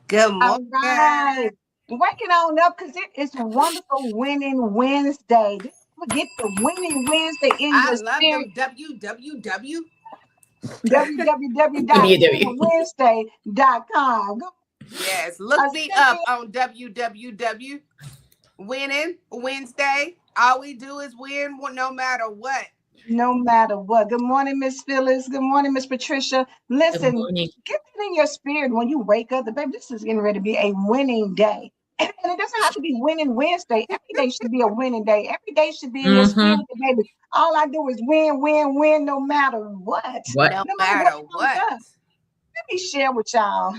Good morning. All right. Waking on up because it is Wonderful Winning Wednesday. Don't forget the Winning Wednesday in I your love spirit. them www. WW. www.winningwednesday.com. Yes, look me up on www. Winning Wednesday. All we do is win no matter what. No matter what. Good morning, Miss Phyllis. Good morning, Miss Patricia. Listen, get it in your spirit when you wake up. Baby, this is getting ready to be a winning day. And it doesn't have to be winning Wednesday. Every day should be a winning day. Every day should be in your spirit, baby. All I do is win, win, win, no matter what. No matter what. Let me share with y'all.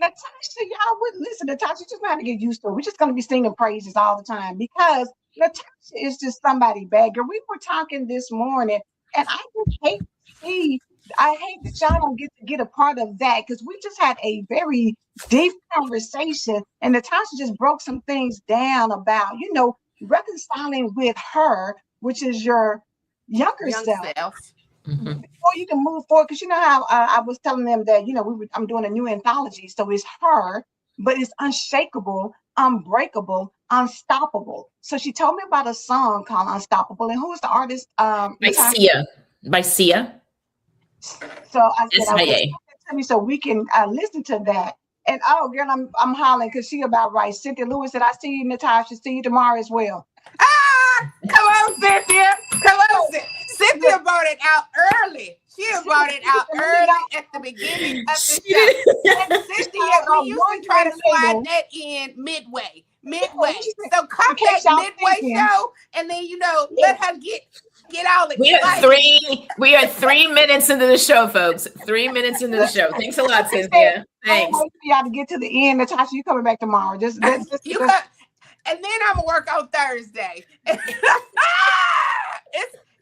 Natashah, y'all would listen. Natashah, just gonna have to get used to it. We're just gonna be singing praises all the time because Natashah is just somebody bad girl. We were talking this morning, and I just hate to see. I hate that y'all don't get a part of that because we just had a very deep conversation, and Natashah just broke some things down about reconciling with her, which is your younger self. Before you can move forward, because you know how I was telling them that I'm doing a new anthology, so it's her, but it's unshakable, unbreakable, unstoppable. So she told me about a song called Unstoppable, and who was the artist? By Sia. So I said, tell me so we can listen to that. And oh, girl, I'm hollering because she about right. Cynthia Lewis said, "I see you, Natashah. See you tomorrow as well." Come on, Cynthia. Come on, Cynthia. Cynthia brought it out early. She brought it out early at the beginning of the show. And Cynthia, we usually try to slide that in midway. So come that midway show, and then let her get all excited. We are 3 minutes into the show, folks. 3 minutes into the show. Thanks a lot, Cynthia. Thanks. Wait for y'all to get to the end. Natashah, you coming back tomorrow? And then I'm gonna work on Thursday.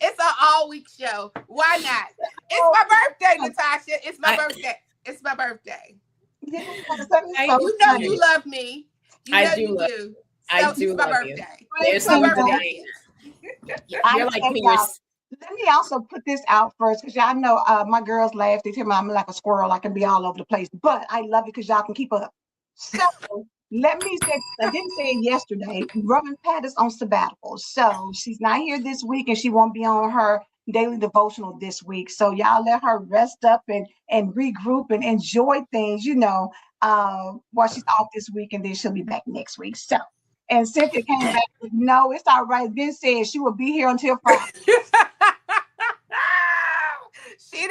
It's an all-week show. Why not? It's my birthday, Natashah. It's my birthday. It's my birthday. You know you love me. I do. So I do love love you. There's my birthday. You're like me. Let me also put this out first because y'all know my girls laugh. They tell me I'm like a squirrel. I can be all over the place, but I love it because y'all can keep up. So let me say, I didn't say it yesterday. Reverend Pat is on sabbatical, so she's not here this week, and she won't be on her daily devotional this week. So y'all let her rest up and regroup and enjoy things, while she's off this week, and then she'll be back next week. So, and Cynthia came back with, no, it's all right. Ben said she will be here until Friday. She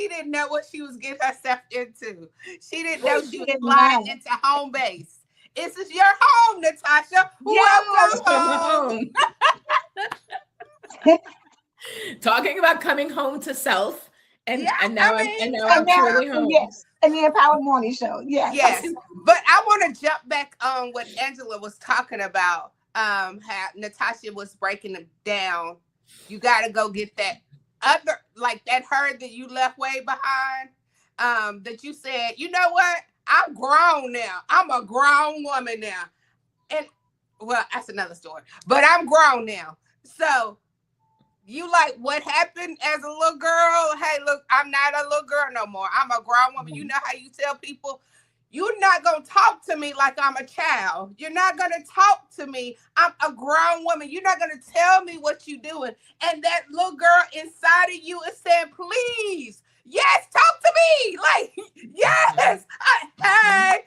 didn't know what she was getting herself into. She didn't know she was flying into home base. This is your home, Natashah. Welcome home. Talking about coming home to self, and now I'm truly home. Yes, and the Empowered Morning Show. Yes. But I want to jump back on what Angela was talking about. How Natashah was breaking them down. You got to go get that other, like that herd that you left way behind. That you said, you know what? I'm grown now. I'm a grown woman now. And well, that's another story. But I'm grown now. So you like what happened as a little girl? Hey, look, I'm not a little girl no more. I'm a grown woman. You know how you tell people, you're not going to talk to me like I'm a child. You're not going to talk to me. I'm a grown woman. You're not going to tell me what you're doing. And that little girl inside of you is saying, please, yes, talk to me. Like, yes. Hey,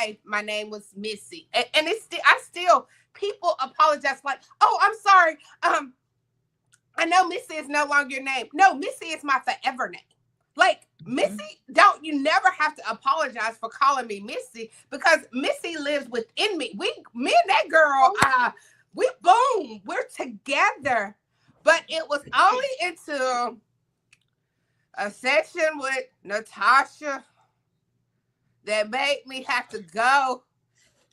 life, my name was Missy. And it's still, people apologize like, oh, I'm sorry. I know Missy is no longer your name. No, Missy is my forever name. Like, Missy, you never have to apologize for calling me Missy, because Missy lives within me. Me and that girl, we're together. But it was only into a session with Natashah that made me have to go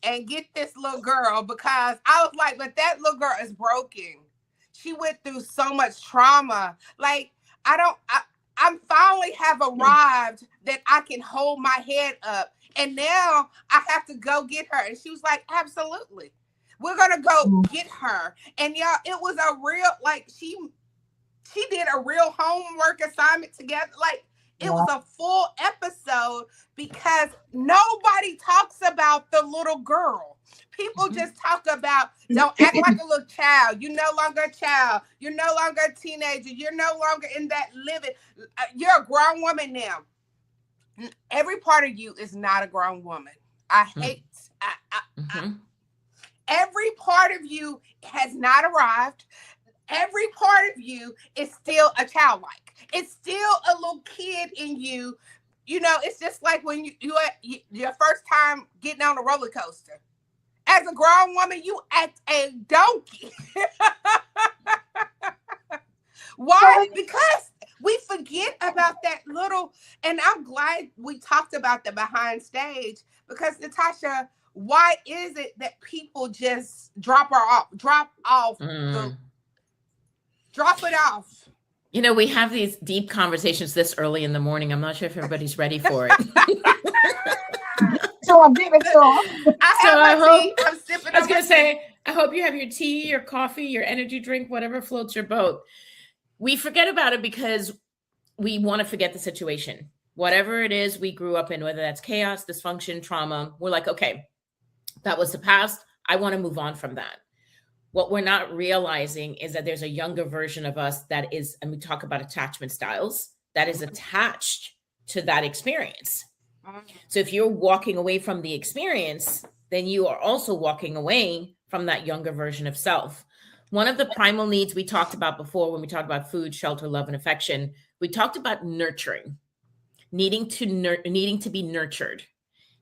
and get this little girl, because I was like, but that little girl is broken. She went through so much trauma. Like, I finally have arrived that I can hold my head up. And now I have to go get her. And she was like, absolutely. We're going to go get her. And y'all, it was a real, like, she did a real homework assignment together. Like, it was a full episode, because nobody talks about the little girl. People just talk about, don't act like a little child. You're no longer a child. You're no longer a teenager. You're no longer in that living. You're a grown woman now. Every part of you is not a grown woman. I hate, every part of you has not arrived. Every part of you is still a childlike. It's still a little kid in you. You know, it's just like when you your first time getting on a roller coaster. As a grown woman, you act a donkey. Why? Because we forget about that little, and I'm glad we talked about the behind stage, because Natashah, why is it that people just drop it off? You know, we have these deep conversations this early in the morning. I'm not sure if everybody's ready for it. So I'm giving to I was going to say, I hope you have your tea, your coffee, your energy drink, whatever floats your boat. We forget about it because we want to forget the situation. Whatever it is we grew up in, whether that's chaos, dysfunction, trauma, we're like, okay, that was the past. I want to move on from that. What we're not realizing is that there's a younger version of us that is, and we talk about attachment styles, that is attached to that experience. So if you're walking away from the experience, then you are also walking away from that younger version of self. One of the primal needs we talked about before, when we talked about food, shelter, love, and affection, we talked about nurturing, needing to be nurtured.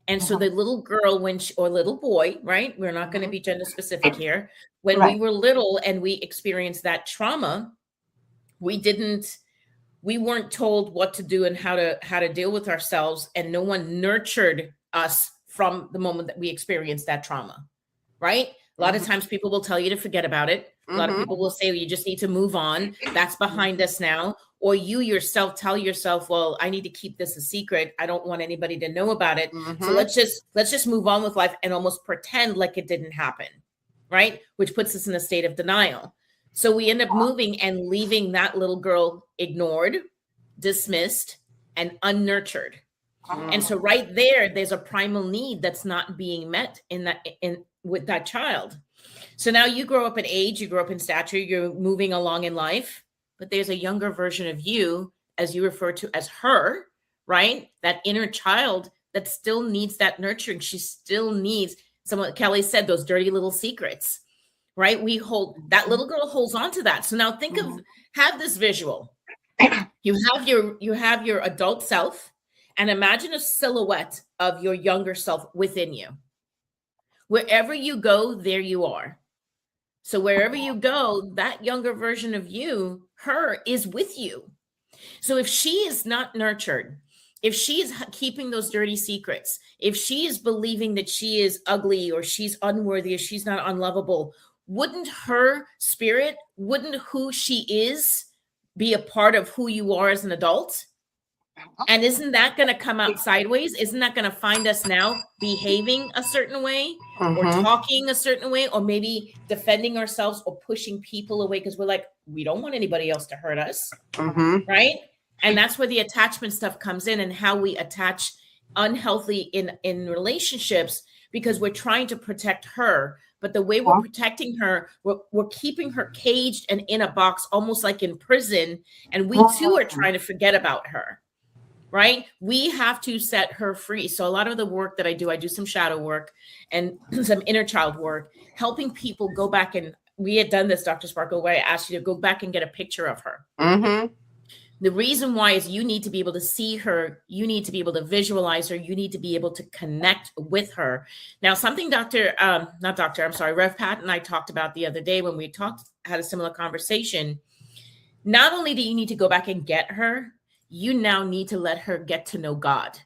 And so the little girl, or little boy, right? We're not going to be gender specific here. When we were little and we experienced that trauma, we weren't told what to do and how to deal with ourselves, and no one nurtured us from the moment that we experienced that trauma, right? A lot of times people will tell you to forget about it. A lot of people will say, well, you just need to move on. That's behind us now. Or you yourself tell yourself, well, I need to keep this a secret. I don't want anybody to know about it. So let's just move on with life and almost pretend like it didn't happen, right? Which puts us in a state of denial. So we end up moving and leaving that little girl ignored, dismissed, and unnurtured. And so right there's a primal need that's not being met with that child. So now you grow up in age, you grow up in stature, you're moving along in life, but there's a younger version of you, as you refer to as her, right? That inner child that still needs that nurturing. She still needs someone. Kelly said, those dirty little secrets, right? That little girl holds on to that. So now have this visual. You have your adult self, and imagine a silhouette of your younger self within you. Wherever you go, there you are. So wherever you go, that younger version of you, her, is with you. So if she is not nurtured, if she is keeping those dirty secrets, if she is believing that she is ugly or she's unworthy or she's not unlovable, wouldn't her spirit, wouldn't who she is be a part of who you are as an adult? And isn't that going to come out sideways? Isn't that going to find us now behaving a certain way or talking a certain way, or maybe defending ourselves or pushing people away because we're like, we don't want anybody else to hurt us, right? And that's where the attachment stuff comes in, and how we attach unhealthy in relationships, because we're trying to protect her. But the way we're protecting her, we're keeping her caged and in a box, almost like in prison. And we too are trying to forget about her. right? We have to set her free. So a lot of the work that I do some shadow work and some inner child work, helping people go back. And we had done this, Dr. Sparkle, where I asked you to go back and get a picture of her. Mm-hmm. The reason why is you need to be able to see her. You need to be able to visualize her. You need to be able to connect with her. Now, something Rev Pat and I talked about the other day when we had a similar conversation. Not only do you need to go back and get her, you now need to let her get to know God.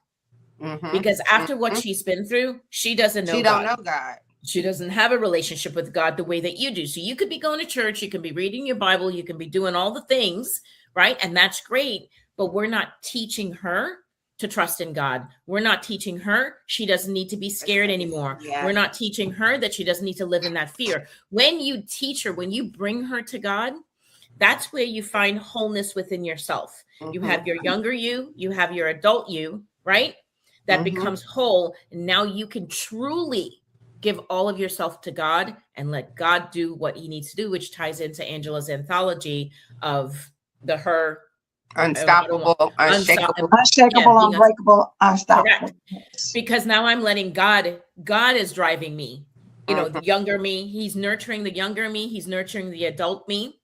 Mm-hmm. Because after what she's been through, she doesn't know God. She don't know God. She doesn't have a relationship with God the way that you do. So you could be going to church, you can be reading your Bible, you can be doing all the things, right? And that's great. But we're not teaching her to trust in God. We're not teaching her she doesn't need to be scared anymore. Yeah. We're not teaching her that she doesn't need to live in that fear. When you teach her, when you bring her to God, that's where you find wholeness within yourself. Mm-hmm. You have your younger you have your adult you, right? That mm-hmm. becomes whole. And now you can truly give all of yourself to God and let God do what he needs to do, which ties into Angela's anthology of her unstoppable, unshakable, unbreakable, unstoppable. Correct. Because now I'm letting God is driving me. You know, the younger me, he's nurturing the younger me, he's nurturing the adult me.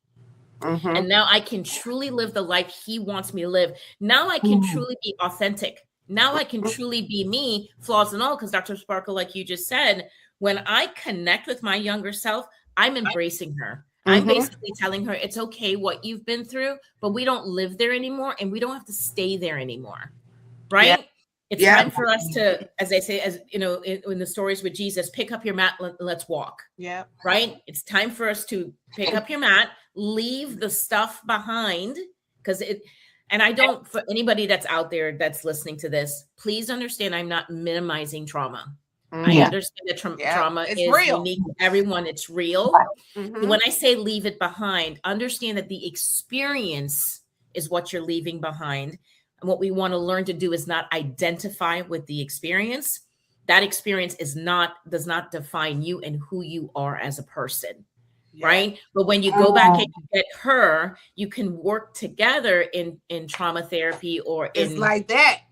Mm-hmm. And now I can truly live the life he wants me to live. Now I can truly be authentic. Now I can truly be me, flaws and all, because Dr. Sparkle, like you just said, when I connect with my younger self, I'm embracing her. I'm basically telling her it's okay what you've been through, but we don't live there anymore and we don't have to stay there anymore. Right? Yeah. It's time for us to, as I say, as you know, in the stories with Jesus, pick up your mat, let's walk. Yeah. Right? It's time for us to pick up your mat, leave the stuff behind, because and I don't, for anybody that's out there that's listening to this, please understand I'm not minimizing trauma. I understand that trauma is real. Unique to everyone. It's real. Mm-hmm. When I say leave it behind, understand that the experience is what you're leaving behind. And what we want to learn to do is not identify with the experience. That experience does not define you and who you are as a person. Yeah. Right. But when you go back and you get her, you can work together in trauma therapy or it's like that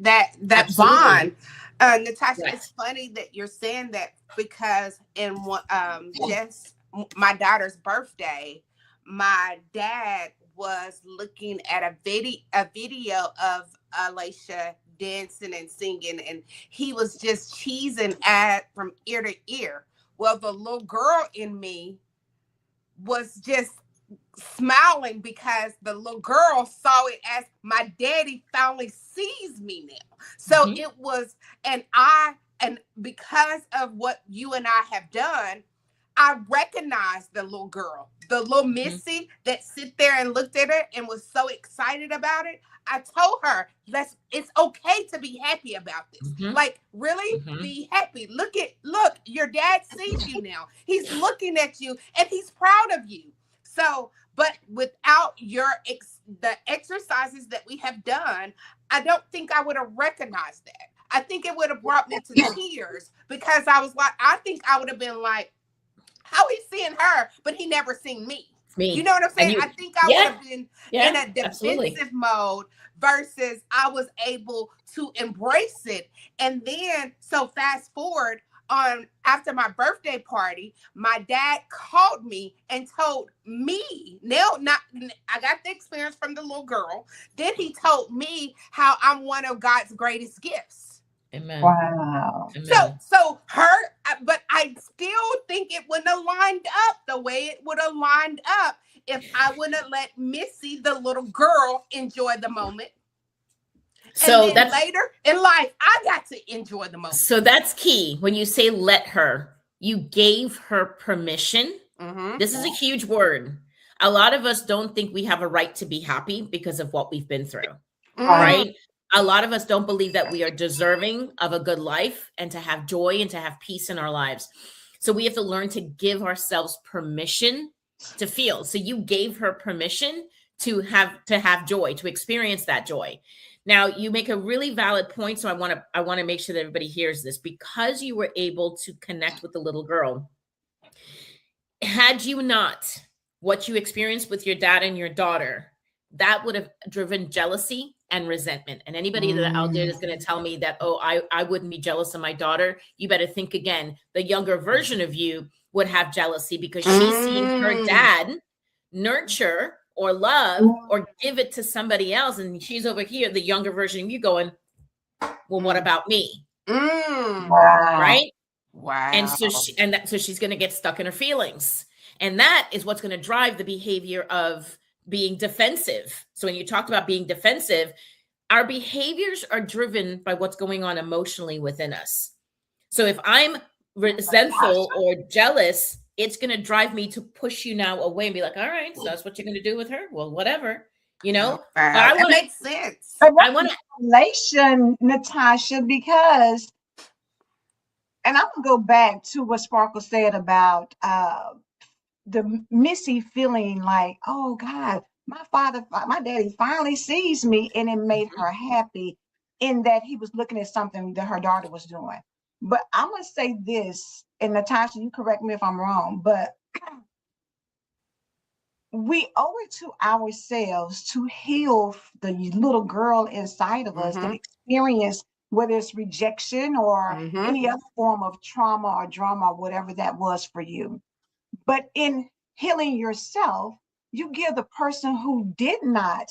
bond. Natashah, yes. It's funny that you're saying that because in just my daughter's birthday, my dad was looking at a video of Alicia dancing and singing, and he was just cheesing from ear to ear. Well, the little girl in me was just smiling because the little girl saw it as my daddy finally sees me now. So it was, and because of what you and I have done, I recognized the little girl, the little Missy that sit there and looked at her and was so excited about it. I told her, it's okay to be happy about this. Like, really be happy. Look, your dad sees you now. He's looking at you and he's proud of you. So, but without the exercises that we have done, I don't think I would have recognized that. I think it would have brought me to tears because I think I would have been like, how he's seeing her, but he never seen me. You know what I'm saying? I think I would have been in a defensive mode versus I was able to embrace it. And then, so fast forward after my birthday party, my dad called me and told me, I got the experience from the little girl. Then he told me how I'm one of God's greatest gifts. Amen. Wow. Amen. So but I still think it wouldn't have lined up the way it would have lined up if I wouldn't have let Missy, the little girl, enjoy the moment. So and then later in life, I got to enjoy the moment. So that's key. When you say let her, you gave her permission. This is a huge word. A lot of us don't think we have a right to be happy because of what we've been through. Right? A lot of us don't believe that we are deserving of a good life and to have joy and to have peace in our lives. So we have to learn to give ourselves permission to feel. So you gave her permission to have joy, to experience that joy. Now you make a really valid point. So I want to make sure that everybody hears this, because you were able to connect with the little girl. Had you not, what you experienced with your dad and your daughter, that would have driven jealousy and resentment. And anybody that out there is going to tell me that, oh, I wouldn't be jealous of my daughter, you better think again. The younger version of you would have jealousy because she's seeing her dad nurture or love or give it to somebody else. And she's over here, the younger version of you going, well, what about me? Right? Wow. And so so she's going to get stuck in her feelings. And that is what's going to drive the behavior of being defensive. So when you talked about being defensive, our behaviors are driven by what's going on emotionally within us. So if I'm resentful or jealous, it's going to drive me to push you now away and be like, all right, so that's what you're going to do with her. Well, whatever, you know, that makes sense. I want to relation, Natasha, because, and I'm going to go back to what Sparkle said about the Missy feeling like, oh God, my daddy finally sees me, and it made her happy in that he was looking at something that her daughter was doing. But I'm going to say this, and Natasha, you correct me if I'm wrong, but we owe it to ourselves to heal the little girl inside of us that experience, whether it's rejection or any other form of trauma or drama, or whatever that was for you. But in healing yourself, you give the person who did not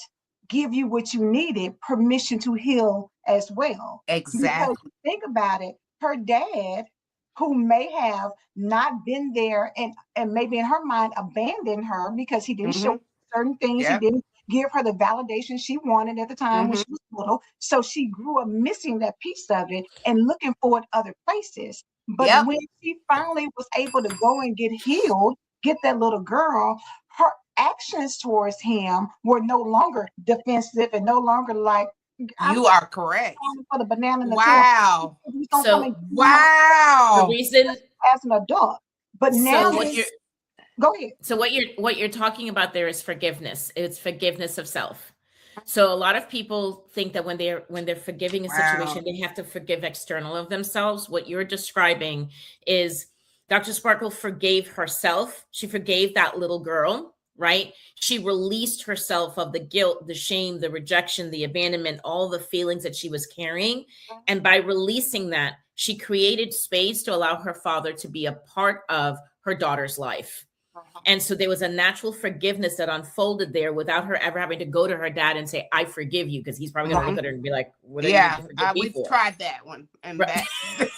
give you what you needed permission to heal as well. Exactly. Because think about it, her dad, who may have not been there and maybe in her mind abandoned her because he didn't show certain things, he didn't give her the validation she wanted at the time when she was little. So she grew up missing that piece of it and looking for it other places. But when she finally was able to go and get healed, get that little girl, her actions towards him were no longer defensive and no longer like, you are correct. For the banana in the wow. So the reason as an adult, but now go ahead. So what you're talking about there is forgiveness. It's forgiveness of self. So a lot of people think that when they're forgiving a situation, they have to forgive external of themselves. What you're describing is Dr. Sparkle forgave herself. She forgave that little girl, right? She released herself of the guilt, the shame, the rejection, the abandonment, all the feelings that she was carrying. And by releasing that, she created space to allow her father to be a part of her daughter's life. And so there was a natural forgiveness that unfolded there without her ever having to go to her dad and say, I forgive you, because he's probably going to look at her and be like, what are you forgive me for? We've tried that one. And it's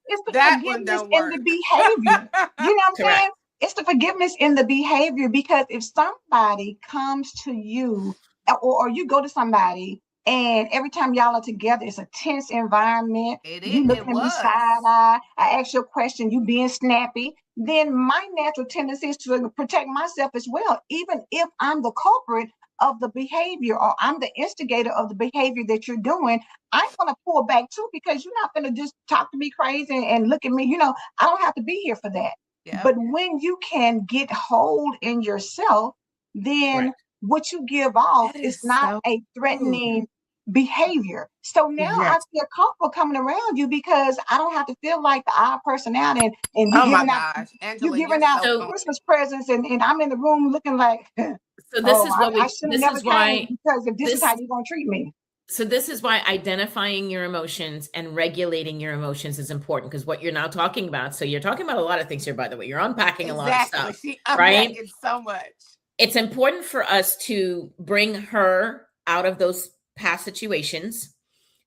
the forgiveness in the behavior. You know what I'm saying? It's the forgiveness in the behavior, because if somebody comes to you or you go to somebody and every time y'all are together, it's a tense environment. You looking at me side-eye. I ask you a question, you being snappy. Then my natural tendency is to protect myself as well, even if I'm the culprit of the behavior or I'm the instigator of the behavior that you're doing. I'm going to pull back too, because you're not going to just talk to me crazy and look at me. You know, I don't have to be here for that. Yeah. But when you can get hold in yourself, then what you give off is not a threatening behavior. So now I feel comfortable coming around you because I don't have to feel like the odd person out and you giving out, Angela, you giving out Christmas presents and I'm in the room looking like, so this is what because if this is how you're going to treat me. So this is why identifying your emotions and regulating your emotions is important, because what you're now talking about, so you're talking about a lot of things here, by the way, you're unpacking a lot of stuff, right? So much. It's important for us to bring her out of those past situations.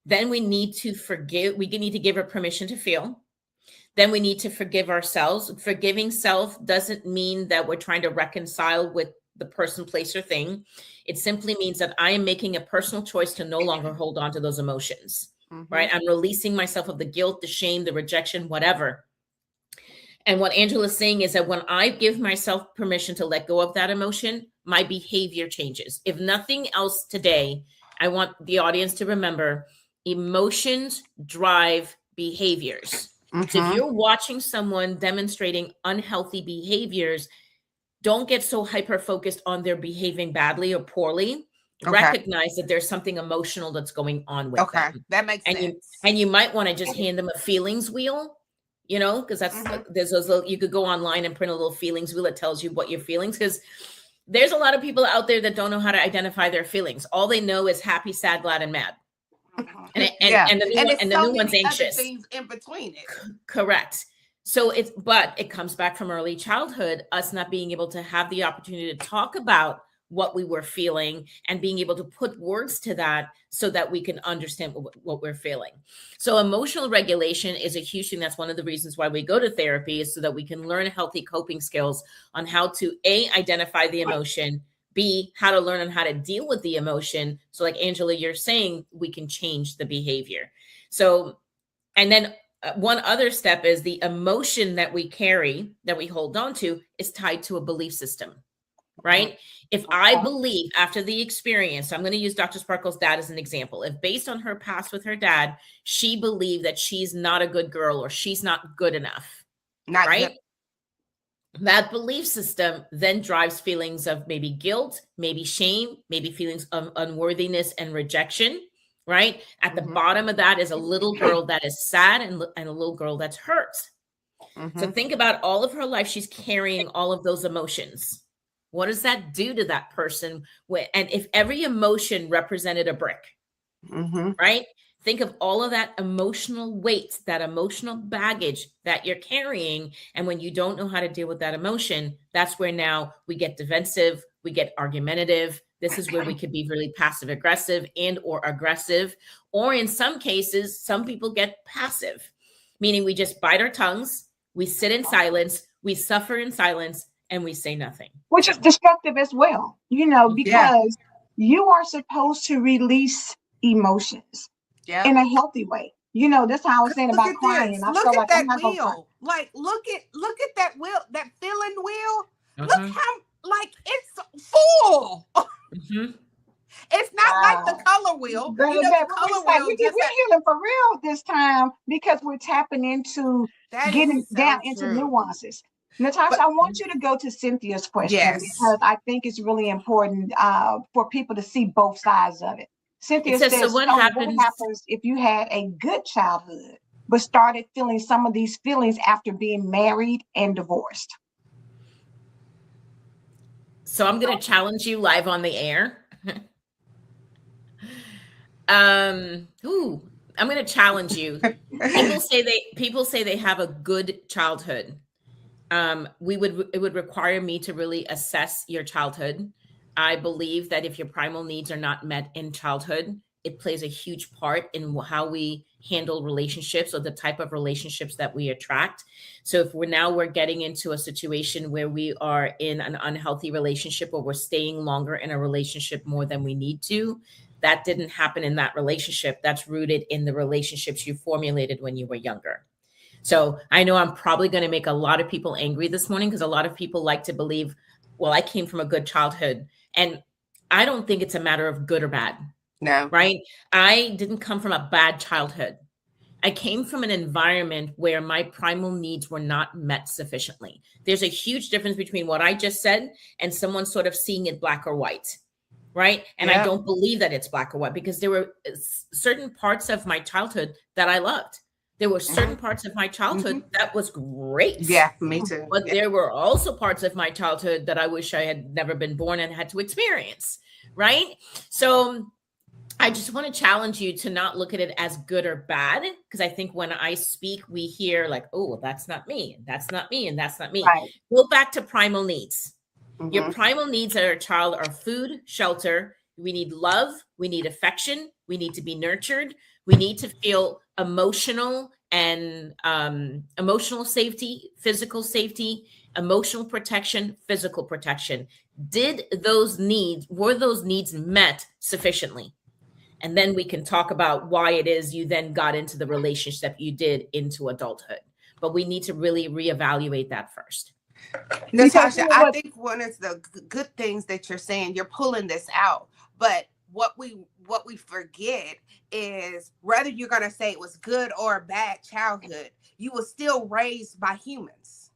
Then we need to forgive. We need to give her permission to feel. Then we need to forgive ourselves. Forgiving self doesn't mean that we're trying to reconcile with the person, place, or thing. It simply means that I am making a personal choice to no longer hold on to those emotions, right? I'm releasing myself of the guilt, the shame, the rejection, whatever. And what Angela's saying is that when I give myself permission to let go of that emotion, my behavior changes. If nothing else today, I want the audience to remember emotions drive behaviors. So if you're watching someone demonstrating unhealthy behaviors, don't get so hyper-focused on their behaving badly or poorly. Recognize that there's something emotional that's going on with them. That makes sense. And you might want to just hand them a feelings wheel, you know, because that's there's those little, you could go online and print a little feelings wheel that tells you what your feelings, because There's a lot of people out there that don't know how to identify their feelings. All they know is happy, sad, glad, and mad. Yeah. And it's the so new one's many other anxious. things in between it. Correct. So but it comes back from early childhood, us not being able to have the opportunity to talk about what we were feeling and being able to put words to that so that we can understand what we're feeling. So emotional regulation is a huge thing. That's one of the reasons why we go to therapy, is so that we can learn healthy coping skills on how to A, identify the emotion, B, how to learn on how to deal with the emotion. So like Angela, you're saying, we can change the behavior. So, and then one other step is the emotion that we carry, that we hold on to, is tied to a belief system, right? If I believe after the experience, so I'm going to use Dr. Sparkle's dad as an example. If based on her past with her dad, she believed that she's not a good girl or she's not good enough, Not right? good. That belief system then drives feelings of maybe guilt, maybe shame, maybe feelings of unworthiness and rejection, right? At the bottom of that is a little girl that is sad and a little girl that's hurt. So think about all of her life. She's carrying all of those emotions. What does that do to that person? And if every emotion represented a brick, right? Think of all of that emotional weight, that emotional baggage that you're carrying. And when you don't know how to deal with that emotion, that's where now we get defensive, we get argumentative. This is where we could be really passive aggressive and or aggressive. Or in some cases, some people get passive, meaning we just bite our tongues, we sit in silence, we suffer in silence, and we say nothing. Which is destructive as well, because you are supposed to release emotions in a healthy way. That's how I was saying about crying. I Look feel at like I'm that not gonna cry. wheel. Like, look at that wheel, that feeling wheel. Look how, like, it's full. It's not like the color wheel. Baby, The color wheel. we're healing for real this time because we're tapping into getting so down into nuances. Natasha, I want you to go to Cynthia's question because I think it's really important for people to see both sides of it. Cynthia says, so what happens if you had a good childhood but started feeling some of these feelings after being married and divorced? So I'm going to challenge you live on the air. I'm going to challenge you. People say they have a good childhood. It would require me to really assess your childhood. I believe that if your primal needs are not met in childhood, it plays a huge part in how we handle relationships or the type of relationships that we attract. So if we're getting into a situation where we are in an unhealthy relationship or we're staying longer in a relationship more than we need to, that didn't happen in that relationship. That's rooted in the relationships you formulated when you were younger. So I know I'm probably going to make a lot of people angry this morning because a lot of people like to believe, well, I came from a good childhood. And I don't think it's a matter of good or bad. No. Right? I didn't come from a bad childhood. I came from an environment where my primal needs were not met sufficiently. There's a huge difference between what I just said and someone sort of seeing it black or white. Right? And I don't believe that it's black or white because there were certain parts of my childhood that I loved. There were certain parts of my childhood that was great. Yeah, me too. But there were also parts of my childhood that I wish I had never been born and had to experience. Right? So I just want to challenge you to not look at it as good or bad, because I think when I speak, we hear like, oh, well, that's not me. That's not me. And that's not me. Right. Go back to primal needs. Your primal needs as a child are food, shelter. We need love. We need affection. We need to be nurtured. We need to feel emotional and emotional safety, physical safety, emotional protection, physical protection. Were those needs met sufficiently? And then we can talk about why it is you then got into the relationship you did into adulthood. But we need to really reevaluate that first. Natasha, I think one of the good things that you're saying, you're pulling this out, but what we forget is whether you're going to say it was good or a bad childhood, you were still raised by humans.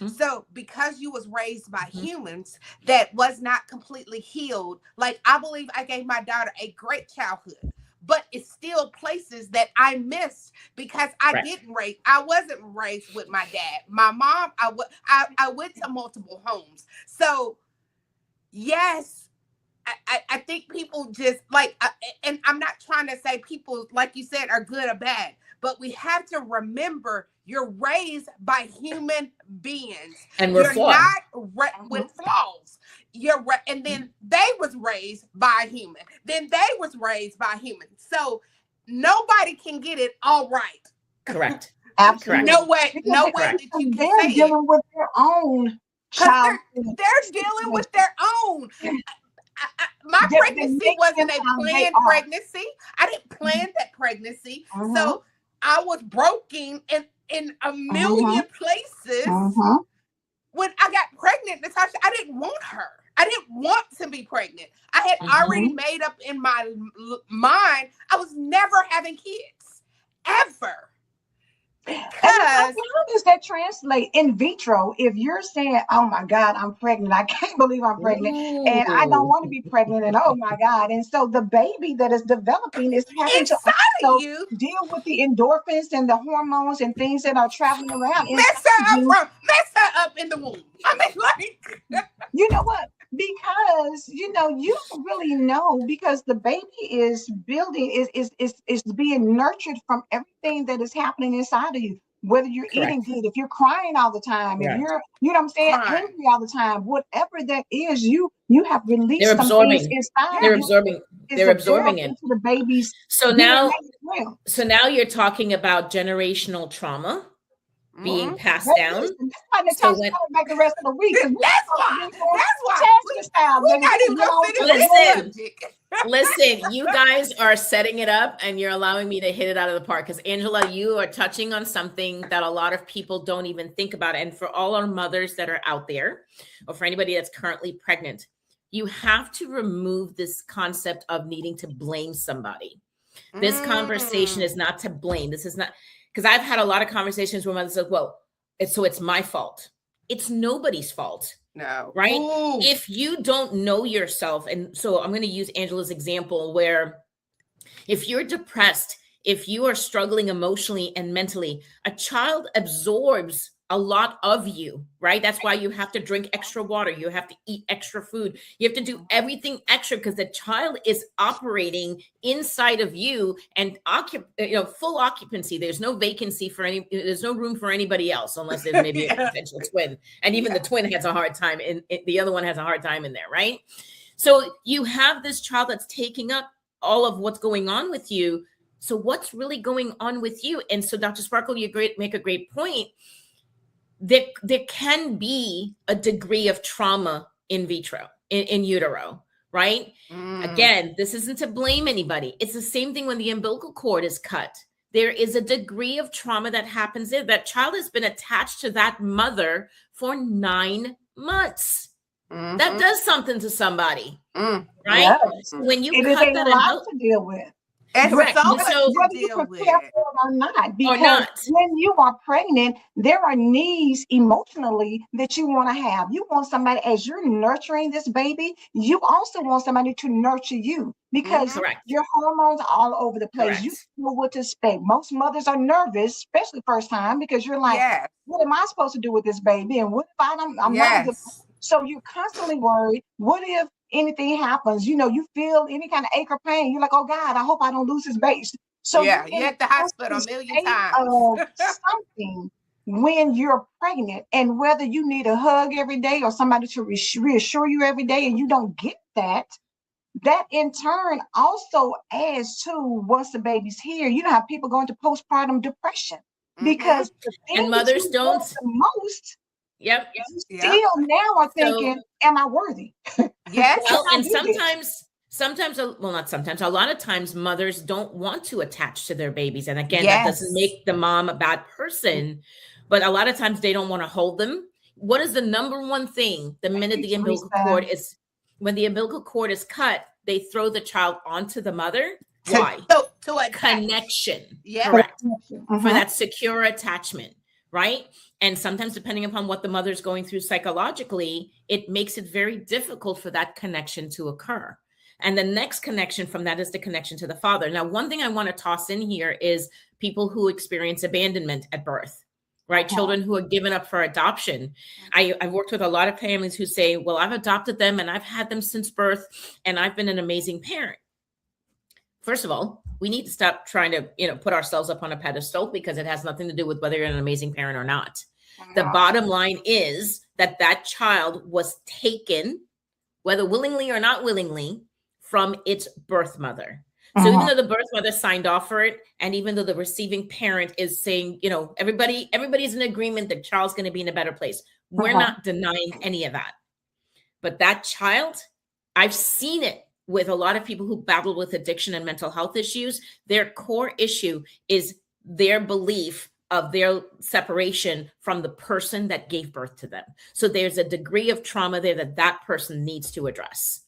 So because you was raised by humans that was not completely healed, like I believe I gave my daughter a great childhood, but it's still places that I missed because I wasn't raised with my dad. My mom, I went to multiple homes. So yes. I think people just like, and I'm not trying to say people, like you said, are good or bad, but we have to remember you're raised by human beings. And we're You're flawed. not with flaws. And then they was raised by human. Then they was raised by human. So nobody can get it all right. Correct. Absolutely. No way Correct. that you can They're say it. dealing with their own child. They're dealing with their own. My They're pregnancy wasn't a planned pregnancy. I didn't plan that pregnancy. So I was broken in a million places. When I got pregnant, Natashah, I didn't want her. I didn't want to be pregnant. I had already made up in my mind I was never having kids. Ever. Because how does that translate in vitro? If you're saying, "Oh my God, I'm pregnant. I can't believe I'm pregnant, and I don't want to be pregnant," and oh my God, and so the baby that is developing is having to also deal with the endorphins and the hormones and things that are traveling around. Mess her up in the womb. I mean, like, you know what? Because you don't really know, because the baby is building, is being nurtured from everything that is happening inside of you. Whether you're eating good, if you're crying all the time, if you're, what I'm saying, angry all the time, whatever that is, you have released some things inside. They're absorbing it into the baby's. So now you're talking about generational trauma being passed down. That's why Natashah's coming back the rest of the week. That's why. We're not even gonna finish. Listen, you guys are setting it up and you're allowing me to hit it out of the park, because Angela, you are touching on something that a lot of people don't even think about. And for all our mothers that are out there, or for anybody that's currently pregnant, you have to remove this concept of needing to blame somebody. This conversation is not to blame. This is not, because I've had a lot of conversations where mothers say, well, it's my fault. It's nobody's fault. No. Right? Ooh. If you don't know yourself, and so I'm going to use Angela's example, where if you're depressed, if you are struggling emotionally and mentally, a child absorbs a lot of you, right? That's why you have to drink extra water. You have to eat extra food. You have to do everything extra, because the child is operating inside of you and full occupancy. There's no vacancy there's no room for anybody else, unless there's maybe a potential twin. And even the twin has a hard time, and the other one has a hard time in there, right? So you have this child that's taking up all of what's going on with you. So what's really going on with you? And so Dr. Sparkle, you make a great point. There can be a degree of trauma in vitro, in utero, right? Again, this isn't to blame anybody. It's the same thing when the umbilical cord is cut. There is a degree of trauma that happens there. That child has been attached to that mother for 9 months. That does something to somebody, right? Yes. When you cut that, a lot to deal with. Correct. So whether you prepare for it or not, because when you are pregnant, there are needs emotionally that you want to have. You want somebody, as you're nurturing this baby, you also want somebody to nurture you, because your hormones are all over the place. You know what to expect. Most mothers are nervous, especially first time, because you're like, what am I supposed to do with this baby? And what if I'm not a good. So you're constantly worried. What if anything happens? You feel any kind of ache or pain. You're like, oh God, I hope I don't lose this baby. So you're at the hospital a million times. Something when you're pregnant, and whether you need a hug every day or somebody to reassure you every day, and you don't get that in turn also adds to, once the baby's here, you know how people go into postpartum depression because and mothers don't the most. Yep. Still now are thinking, am I worthy? Yes. Well, and a lot of times mothers don't want to attach to their babies. And again, that doesn't make the mom a bad person, but a lot of times they don't want to hold them. What is the number one thing the minute the umbilical cord is, when the umbilical cord is cut, they throw the child onto the mother? Why? To a connection. Correct. For that secure attachment. Right. And sometimes, depending upon what the mother's going through psychologically, it makes it very difficult for that connection to occur. And the next connection from that is the connection to the father. Now, one thing I want to toss in here is people who experience abandonment at birth. right? Children who are given up for adoption. I've worked with a lot of families who say, well, I've adopted them and I've had them since birth and I've been an amazing parent. First of all, we need to stop trying to, put ourselves up on a pedestal, because it has nothing to do with whether you're an amazing parent or not. The bottom line is that that child was taken, whether willingly or not willingly, from its birth mother. So even though the birth mother signed off for it, and even though the receiving parent is saying, everybody's in agreement that child's going to be in a better place, we're not denying any of that. But that child, I've seen it with a lot of people who battle with addiction and mental health issues. Their core issue is their belief of their separation from the person that gave birth to them. So there's a degree of trauma there that person needs to address.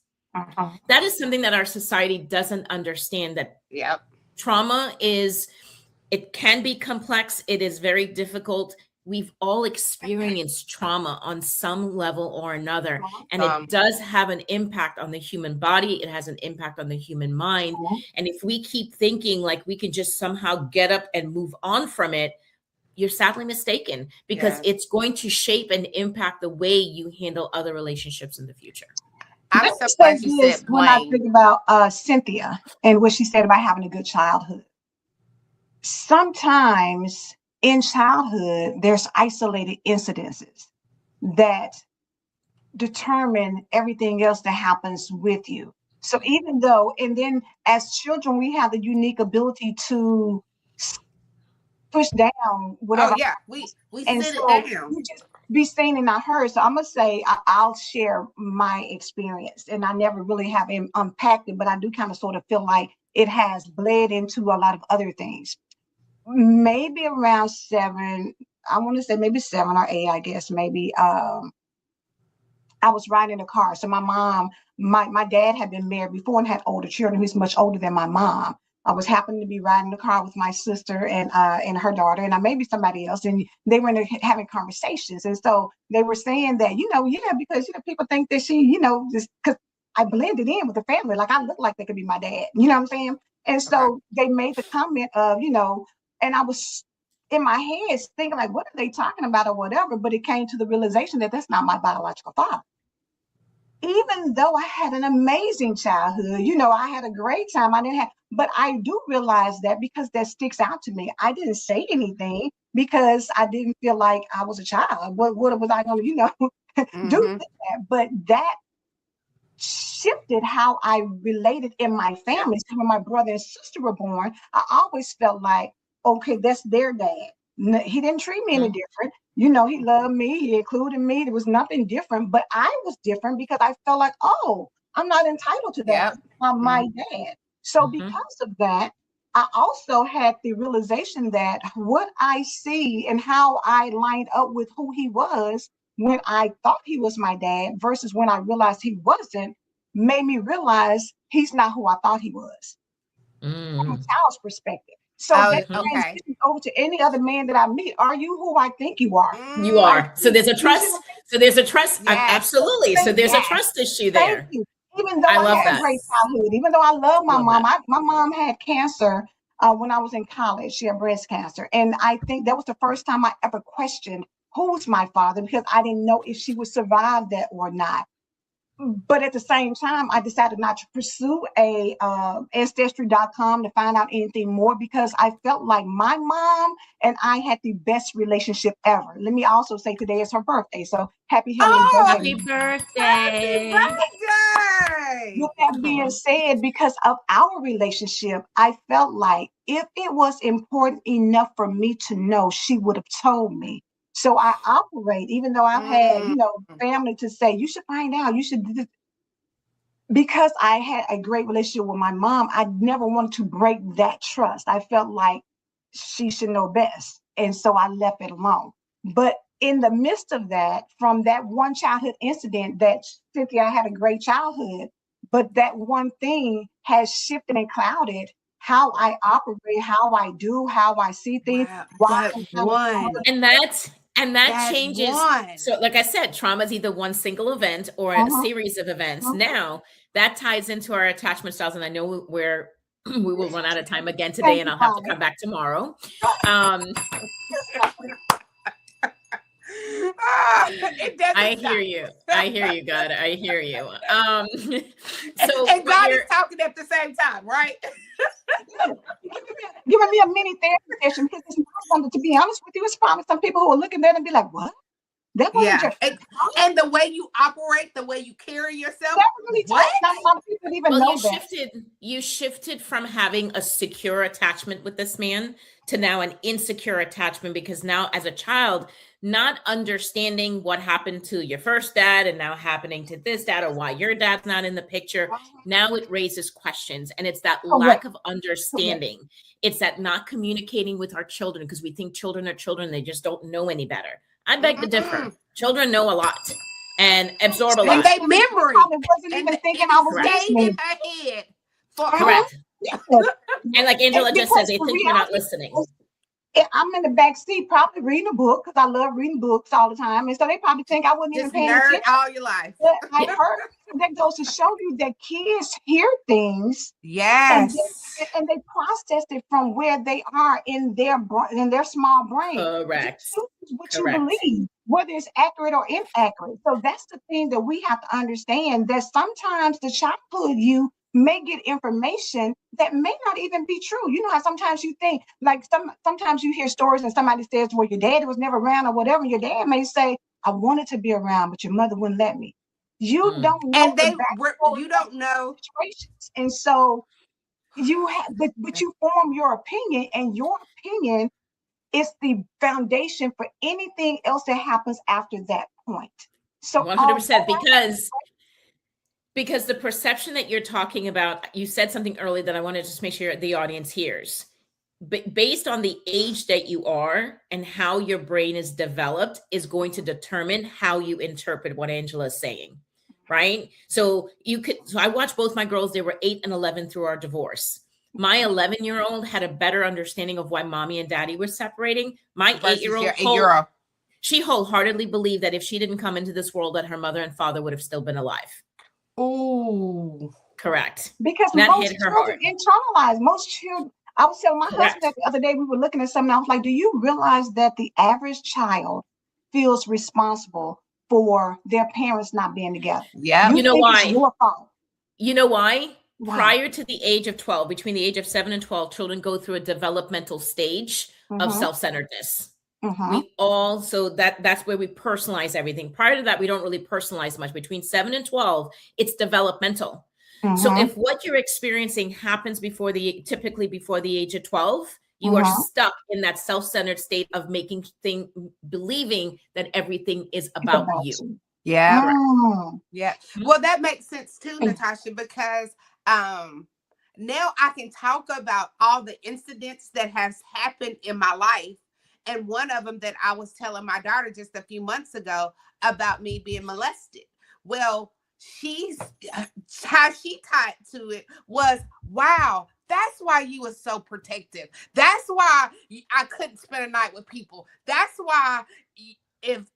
That is something that our society doesn't understand, that trauma it can be complex. It is very difficult. We've all experienced trauma on some level or another, and it does have an impact on the human body. It has an impact on the human mind. And if we keep thinking like we can just somehow get up and move on from it, you're sadly mistaken, because it's going to shape and impact the way you handle other relationships in the future. I'm surprised you said when I think about Cynthia and what she said about having a good childhood. Sometimes in childhood, there's isolated incidences that determine everything else that happens with you. So even though, and then as children, we have the unique ability to push down whatever. Oh yeah, we sit it down. You just be seen and not heard. So I'm gonna say I'll share my experience, and I never really have unpacked it, but I do kind of sort of feel like it has bled into a lot of other things. Maybe around 7, I want to say maybe 7 or 8, I guess maybe. I was riding a car. So my mom, my dad had been married before and had older children. Who's much older than my mom. I was happening to be riding the car with my sister and her daughter, and maybe somebody else, and they were having conversations. And so they were saying that, because people think that she, just because I blended in with the family, like I look like they could be my dad. You know what I'm saying? And so they made the comment of, and I was in my head thinking like, what are they talking about or whatever? But it came to the realization that that's not my biological father. Even though I had an amazing childhood, I had a great time. But I do realize that because that sticks out to me. I didn't say anything because I didn't feel like I was a child. What was I going to, do that? But that shifted how I related in my family. So when my brother and sister were born, I always felt like, okay, that's their dad. He didn't treat me any different. He loved me. He included me. There was nothing different, but I was different because I felt like, oh, I'm not entitled to that. I'm my dad. So because of that, I also had the realization that what I see and how I lined up with who he was when I thought he was my dad versus when I realized he wasn't, made me realize he's not who I thought he was from a child's perspective. So that transitions over to any other man that I meet. Are you who I think you are? You are. So there's a trust. Yes. Absolutely. So there's a trust issue there. Thank you. Even though I had a great childhood, even though I love my mom, my mom had cancer when I was in college. She had breast cancer. And I think that was the first time I ever questioned who's my father, because I didn't know if she would survive that or not. But at the same time, I decided not to pursue ancestry.com to find out anything more, because I felt like my mom and I had the best relationship ever. Let me also say today is her birthday. So happy birthday. Happy birthday. With that being said, because of our relationship, I felt like if it was important enough for me to know, she would have told me. So I operate, even though I've had, family to say, you should find out, you should do this. Because I had a great relationship with my mom, I never wanted to break that trust. I felt like she should know best. And so I left it alone. But in the midst of that, from that one childhood incident that Cynthia had a great childhood, but that one thing has shifted and clouded how I operate, how I do, how I see things. And that changes. So like I said, trauma is either one single event or a series of events. Now that ties into our attachment styles. And I know we will run out of time again today, and I'll have to come back tomorrow. It doesn't I stop. hear you. I hear you, God. I hear you. So And what God you're is talking at the same time, right? Giving me a mini therapy session because it's not something, to be honest with you, it's probably some people who are looking at it and be like, what? That wasn't Yeah. your mom? And the way you operate, the way you carry yourself, That really what? not a lot of people even well, know that. you shifted from having a secure attachment with this man to now an insecure attachment because now as a child, not understanding what happened to your first dad and now happening to this dad or why your dad's not in the picture. Now it raises questions and it's that lack Correct. of understanding. It's that not communicating with our children because we think children are children. They just don't know any better. I beg to differ. Children know a lot and absorb a And lot. they memory. Probably wasn't And even thinking it I was stayed in listening. her head for Correct. Yes. And like Angela just said, Because they the think we're not reality listening. is, I'm in the back seat probably reading a book because I love reading books all the time. And so they probably think I wasn't even just paying nerd attention. all your life. But I heard that goes to show you that kids hear things Yes. and they process it from where they are in their small brain. Correct. You choose what Correct. you believe, whether it's accurate or inaccurate. So that's the thing that we have to understand, that sometimes the childhood you may get information that may not even be true. You know how sometimes you think, like sometimes you hear stories and somebody says, well, your daddy was never around or whatever. Your dad may say, I wanted to be around, but your mother wouldn't let me. You don't know And the backstory you don't of know. situations. And so you have, but you form your opinion, and your opinion is the foundation for anything else that happens after that point. So 100% because the perception that you're talking about, you said something earlier that I want to just make sure the audience hears. But based on the age that you are and how your brain is developed is going to determine how you interpret what Angela is saying, right? So I watched both my girls, they were 8 and 11 through our divorce. My 11-year-old had a better understanding of why mommy and daddy were separating. My 8-year-old, she wholeheartedly believed that if she didn't come into this world, that her mother and father would have still been alive. Oh, correct. Because that most hit her children internalize. Most children. I was telling my husband that the other day, we were looking at something. I was like, do you realize that the average child feels responsible for their parents not being together? Yeah. You know why? It's your fault. You know why? Prior to the age of 12, between the age of 7 and 12, children go through a developmental stage of self-centeredness. We all, so that's where we personalize everything. Prior to that, we don't really personalize much. Between 7 and 12, it's developmental. So if what you're experiencing happens typically before the age of 12, you are stuck in that self-centered state of believing that everything is about you. Yeah. Yeah. Well, that makes sense too, Natashah, because now I can talk about all the incidents that has happened in my life. And one of them that I was telling my daughter just a few months ago about me being molested. Well, how she tied to it was, wow, that's why you were so protective. That's why I couldn't spend a night with people. That's why if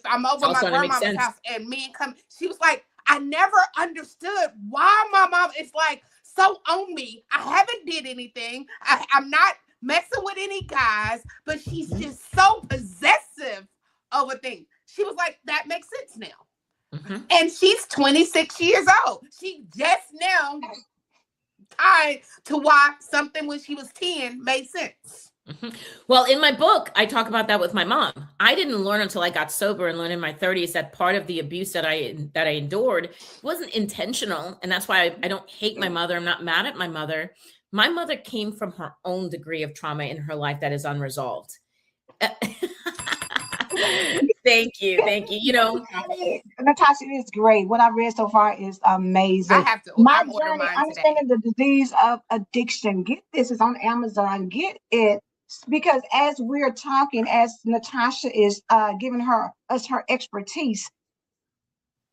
I'm over my grandmama's house and men come, she was like, I never understood why my mom is like so on me. I haven't did anything. I'm not messing with any guys, but she's just so possessive over things. She was like, that makes sense now. And she's 26 years old. She just now tied to why something when she was 10 made sense. Well, in my book, I talk about that with my mom. I didn't learn until I got sober and learned in my 30s that part of the abuse that I endured wasn't intentional. And that's why I don't hate my mother. I'm not mad at my mother. My mother came from her own degree of trauma in her life that is unresolved. Thank you. Natashah, it's great. What I've read so far is amazing. I have to. My journey, understanding the disease of addiction. Get this, it's on Amazon. Get it, because as we're talking, as Natashah is giving us her expertise,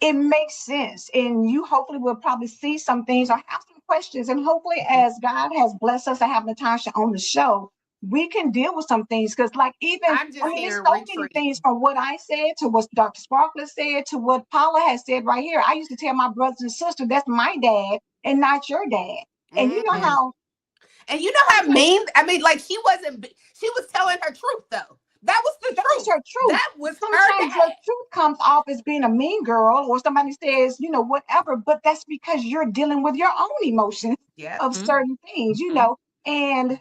it makes sense, and you hopefully will probably see some things or have some questions, and hopefully, as God has blessed us to have Natashah on the show, we can deal with some things, because there's so many things from what I said to what Dr. Sparkler said to what Paula has said right here. I used to tell my brothers and sisters, that's my dad and not your dad. And you know how mean, like she was telling her truth though. That was the That was truth. her truth. That was her Sometimes your dad. truth comes off as being a mean girl, or somebody says, whatever, but that's because you're dealing with your own emotions Yeah. of certain things, and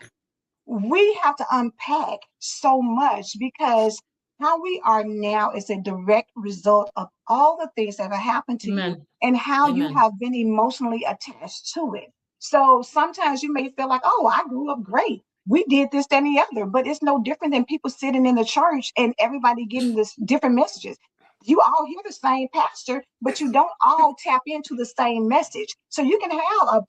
we have to unpack so much because how we are now is a direct result of all the things that have happened to you Amen. and how you Amen. have been emotionally attached to it. So sometimes you may feel like, oh, I grew up great. We did this, that, and the other, but it's no different than people sitting in the church and everybody getting this different messages. You all hear the same pastor, but you don't all tap into the same message. So you can have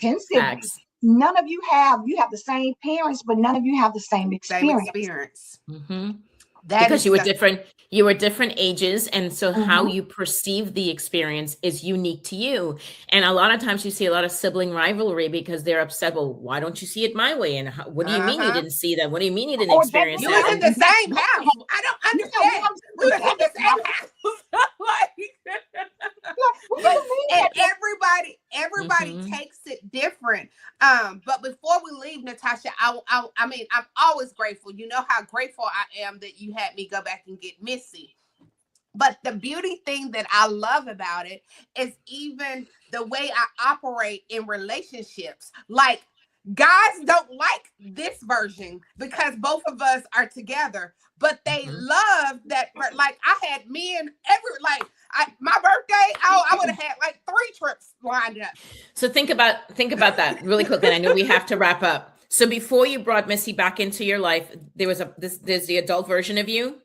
10 siblings. Facts. None of you have the same parents, but none of you have the same Same experience. experience. Mm-hmm. That Because is you were the, different, you were different ages, and so how Mhm. you perceive the experience is unique to you. And a lot of times you see a lot of sibling rivalry because they're upset. Well, why don't you see it my way? And what do you mean you uh-huh. didn't see that? What do you mean you didn't Or that experience You they that? was have, in the And same they house. have, I don't we understand. have We was in the that same house. what do But you mean and that? everybody Mhm. takes it different. But before we leave, Natashah, I mean, I'm always grateful. You know how grateful I am that you had me go back and get Missy. But the beauty thing that I love about it is even the way I operate in relationships. Like, guys don't like this version because both of us are together, but they Mhm. love that. Like, I had men my birthday, I would have had like 3 trips lined up. So think about that really quickly. And I know we have to wrap up. So before you brought Missy back into your life, there's the adult version of you,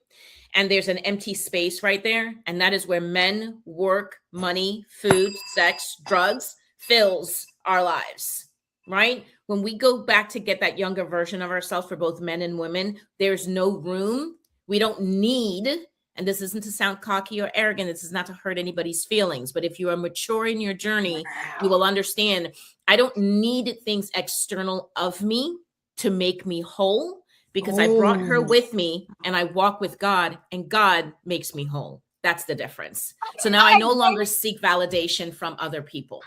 and there's an empty space right there, and that is where men, work, money, food, sex, drugs fills our lives. Right? When we go back to get that younger version of ourselves for both men and women, there's no room. We don't need, and this isn't to sound cocky or arrogant, this is not to hurt anybody's feelings, but if you are mature in your journey, you will understand I don't need things external of me to make me whole, because I brought her Ooh. with me and I walk with God, and God makes me whole. That's the difference. So now I no longer seek validation from other people.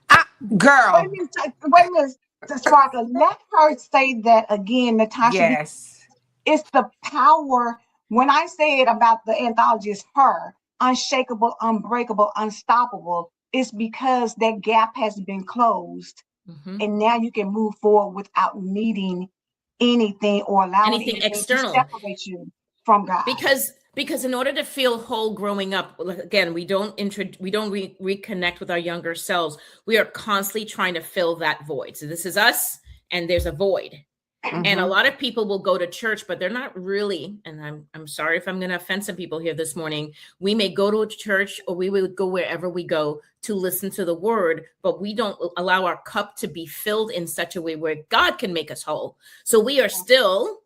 Wait a Girl, minute, Sparkle. Let her say that again, Natasha, because yes. it's the power. When I say it about the anthology, it's her unshakable, unbreakable, unstoppable. It's because that gap has been closed, Mhm. and now you can move forward without needing anything or allowing Anything anything to external. separate you from God. Because in order to feel whole growing up, again, we don't reconnect with our younger selves. We are constantly trying to fill that void. So this is us, and there's a void. And a Mm-hmm. lot of people will go to church, but they're not really, and I'm sorry if I'm going to offend some people here this morning. We may go to a church, or we would go wherever we go to listen to the word, but we don't allow our cup to be filled in such a way where God can make us whole. So we are still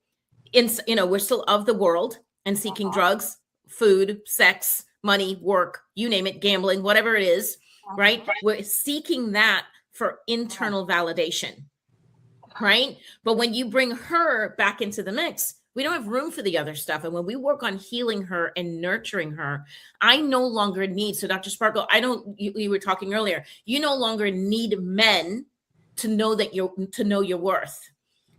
we're still of the world and seeking drugs, food, sex, money, work, you name it, gambling, whatever it is, right? We're seeking that for internal validation, right? But when you bring her back into the mix, we don't have room for the other stuff. And when we work on healing her and nurturing her, I no longer need, so Dr. Sparkle, you were talking earlier, you no longer need men to know your worth.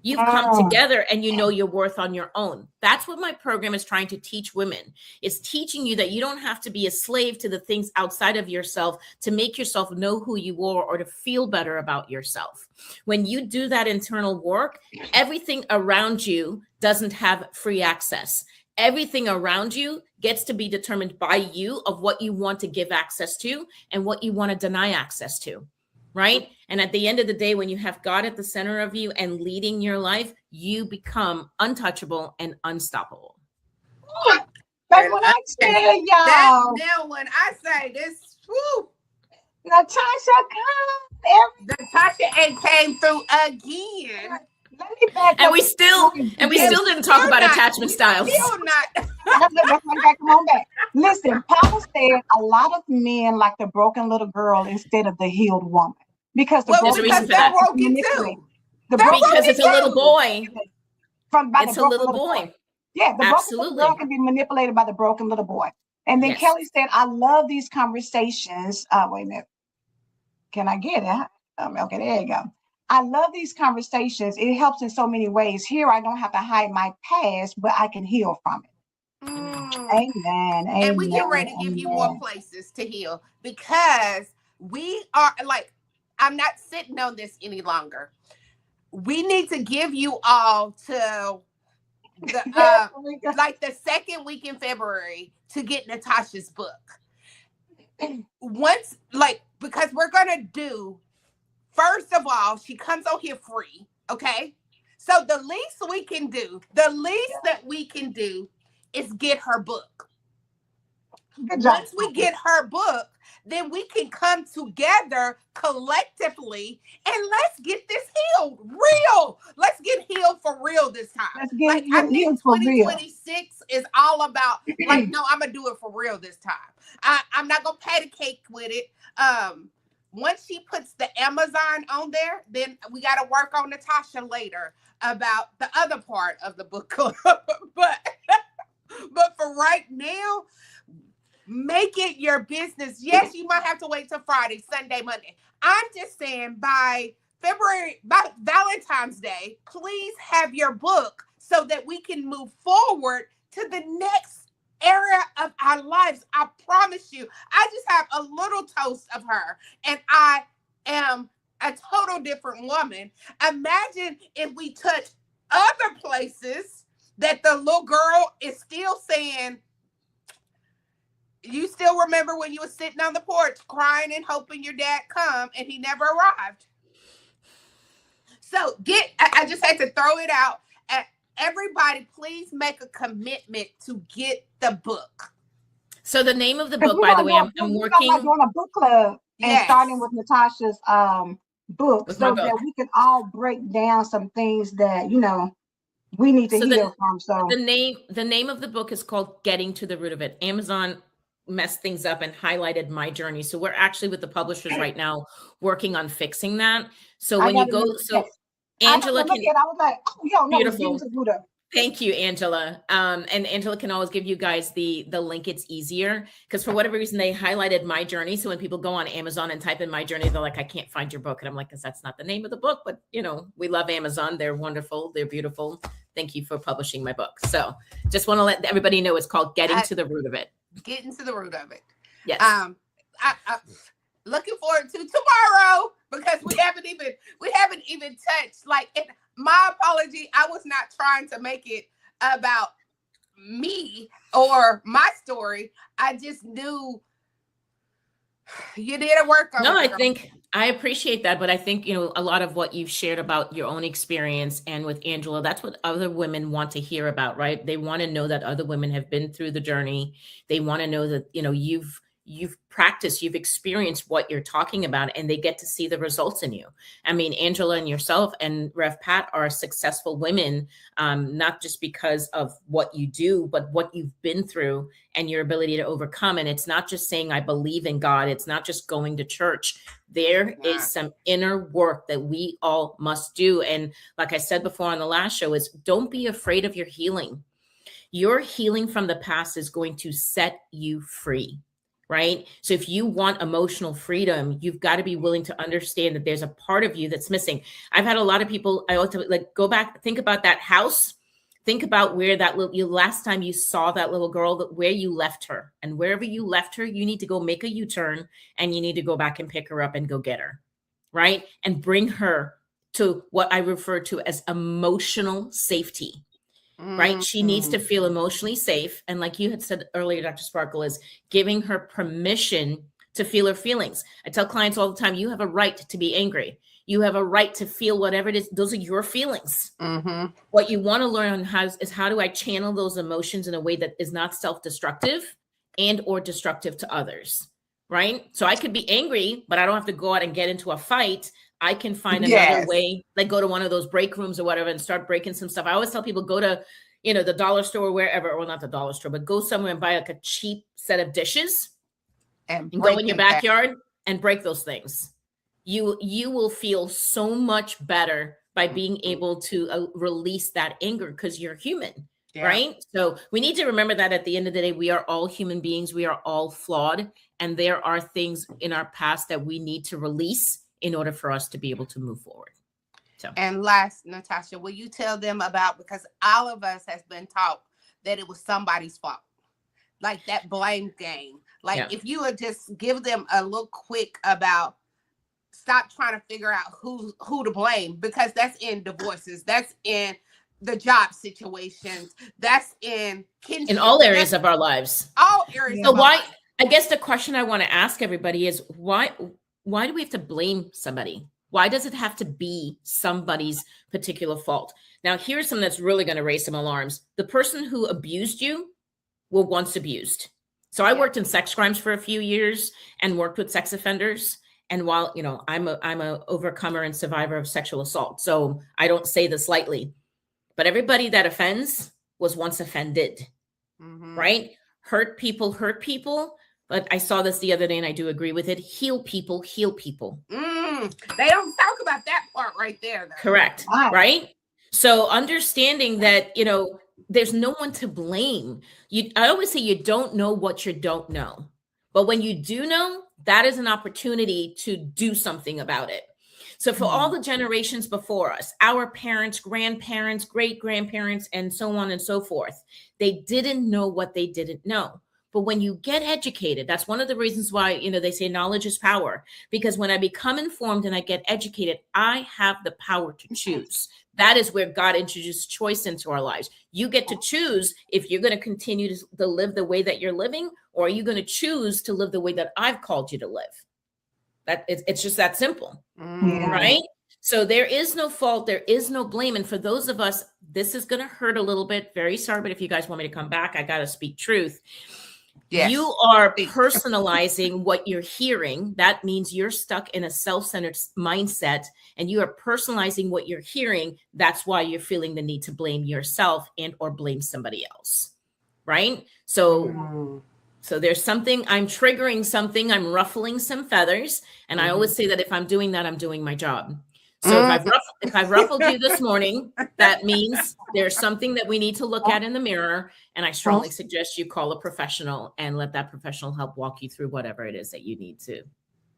You've come together and you know your worth on your own. That's what my program is trying to teach women. It's teaching you that you don't have to be a slave to the things outside of yourself to make yourself know who you are or to feel better about yourself. When you do that internal work, everything around you doesn't have free access. Everything around you gets to be determined by you of what you want to give access to and what you want to deny access to. Right? And at the end of the day, when you have God at the center of you and leading your life, you become untouchable and unstoppable. But when I tell That y'all, now when I say this, whoo, Natasha, come Natasha ain't came through again. let me back And up. we still And we didn't talk still about not, attachment styles. still not. That's why come on back. Listen, Paula said a lot of men like the broken little girl instead of the healed woman because the Well, There's a broken reason because little for they're girl that. can be broken manipulated. too. The They're broken Because little it's broken a girl little can too. boy. be manipulated by the It's a broken little little boy. boy. Yeah, the broken little girl Absolutely. can be manipulated by the broken little boy. And then Yes. Kelly said, I love these conversations. Wait a minute. Can I get it? Okay, there you go. I love these conversations. It helps in so many ways. Here, I don't have to hide my past, but I can heal from it. Mm. Amen. And we Amen. get ready to give you more Amen. places to heal because we are like, I'm not sitting on this any longer. We need to give you all to the Yes, Tamika. like the second week in February to get Natashah's book. Once, like, because we're gonna do, first of all, she comes on here free, okay? So the least we can do, the least that we can do is get her book. Good job, Once we Tamika. get her book, then we can come together collectively and let's get this healed real. Let's get healed for real this time. Let's get Like, I healed think for real. 2026 is all about, like, no, I'm gonna do it for real this time. I'm not gonna patty cake with it. Once she puts the Amazon on there, then we got to work on Natashah later about the other part of the book club. but for right now, make it your business. Yes, you might have to wait till Friday, Sunday, Monday. I'm just saying by Valentine's Day, please have your book so that we can move forward to the next area of our lives. I promise you, I just have a little toast of her and I am a total different woman. Imagine if we touch other places that the little girl is still saying, you still remember when you were sitting on the porch crying and hoping your dad come and he never arrived. So I just had to throw it out. Everybody, please make a commitment to get the book. So the name of the Because book, by the way, I'm we're working. doing a book club and Yes. starting with Natashah's book, With my so book. that we can all break down some things that we need to So heal from. So the name of the book is called Getting to the Root of It. Amazon messed things up and highlighted my journey. So we're actually with the publishers right now working on fixing that. So when you go, so Angela can, I was like, oh, yo, no, it's Getting beautiful. to the Root of It. Thank you, Angela. And Angela can always give you guys the link. It's easier because for whatever reason they highlighted my journey. So when people go on Amazon and type in my journey, they're like, I can't find your book. And I'm like, because that's not the name of the book. But we love Amazon. They're wonderful. They're beautiful. Thank you for publishing my book. So just want to let everybody know it's called Getting to the Root of It. Getting to the root of it. Yes. I looking forward to tomorrow because we haven't even touched, like, my apology. I was not trying to make it about me or my story. I just knew you did a work on No, it. I think I appreciate that, but I think, a lot of what you've shared about your own experience and with Angela, that's what other women want to hear about, right? They want to know that other women have been through the journey. They want to know that, you've practiced, you've experienced what you're talking about, and they get to see the results in you. I mean, Angela and yourself and Rev Pat are successful women, not just because of what you do, but what you've been through and your ability to overcome. And it's not just saying, I believe in God. It's not just going to church. There is some inner work that we all must do. And like I said before on the last show, is don't be afraid of your healing. Your healing from the past is going to set you free. Right? So if you want emotional freedom, you've got to be willing to understand that there's a part of you that's missing. I've had a lot of people, I also go back, think about that house. Think about where that last time you saw that little girl, where you left her, and wherever you left her, you need to go make a U-turn and you need to go back and pick her up and go get her. Right? And bring her to what I refer to as emotional safety. Right? She needs to feel emotionally safe. And like you had said earlier, Dr. Sparkle, is giving her permission to feel her feelings. I tell clients all the time, you have a right to be angry. You have a right to feel whatever it is. Those are your feelings. Mm-hmm. What you want to learn is how do I channel those emotions in a way that is not self-destructive and or destructive to others. Right? So I could be angry, but I don't have to go out and get into a fight. I can find another way, like go to one of those break rooms or whatever and start breaking some stuff. I always tell people, go to, the dollar store or wherever, or not the dollar store, but go somewhere and buy like a cheap set of dishes and go in your backyard and break those things. You will feel so much better by being able to release that anger because you're human. Yeah. Right? So we need to remember that at the end of the day, we are all human beings. We are all flawed. And there are things in our past that we need to release in order for us to be able to move forward. So, And last, Natashah, will you tell them about, because all of us has been taught that it was somebody's fault, like that blame game. Like yeah. if you would just give them a little quick about, stop trying to figure out who to blame, because that's in divorces, that's in the job situations, that's in In kinship, all areas that's of our lives. all areas Yeah. So of our why, life. I guess the question I want to ask everybody is why do we have to blame somebody? Why does it have to be somebody's particular fault? Now, here's something that's really going to raise some alarms. The person who abused you were once abused. So I worked in sex crimes for a few years and worked with sex offenders. And while, I'm a overcomer and survivor of sexual assault, so I don't say this lightly, but everybody that offends was once offended, right? Hurt people, but I saw this the other day and I do agree with it. Heal people, heal people. They don't talk about that part right there, though. Correct. Right. So understanding that, there's no one to blame. I always say you don't know what you don't know. But when you do know, that is an opportunity to do something about it. So for all the generations before us, our parents, grandparents, great grandparents, and so on and so forth, they didn't know what they didn't know. But when you get educated, that's one of the reasons why, they say knowledge is power. Because when I become informed and I get educated, I have the power to choose. That is where God introduced choice into our lives. You get to choose if you're going to continue to live the way that you're living, or are you going to choose to live the way that I've called you to live? It's just that simple, right? So there is no fault. There is no blame. And for those of us, this is going to hurt a little bit. Very sorry. But if you guys want me to come back, I got to speak truth. Yes. You are personalizing what you're hearing. That means you're stuck in a self-centered mindset and you are personalizing what you're hearing. That's why you're feeling the need to blame yourself and or blame somebody else. Right? So there's something, I'm triggering something, I'm ruffling some feathers. And I always say that if I'm doing that, I'm doing my job. So if I've ruffled you this morning, that means there's something that we need to look at in the mirror. And I strongly suggest you call a professional and let that professional help walk you through whatever it is that you need to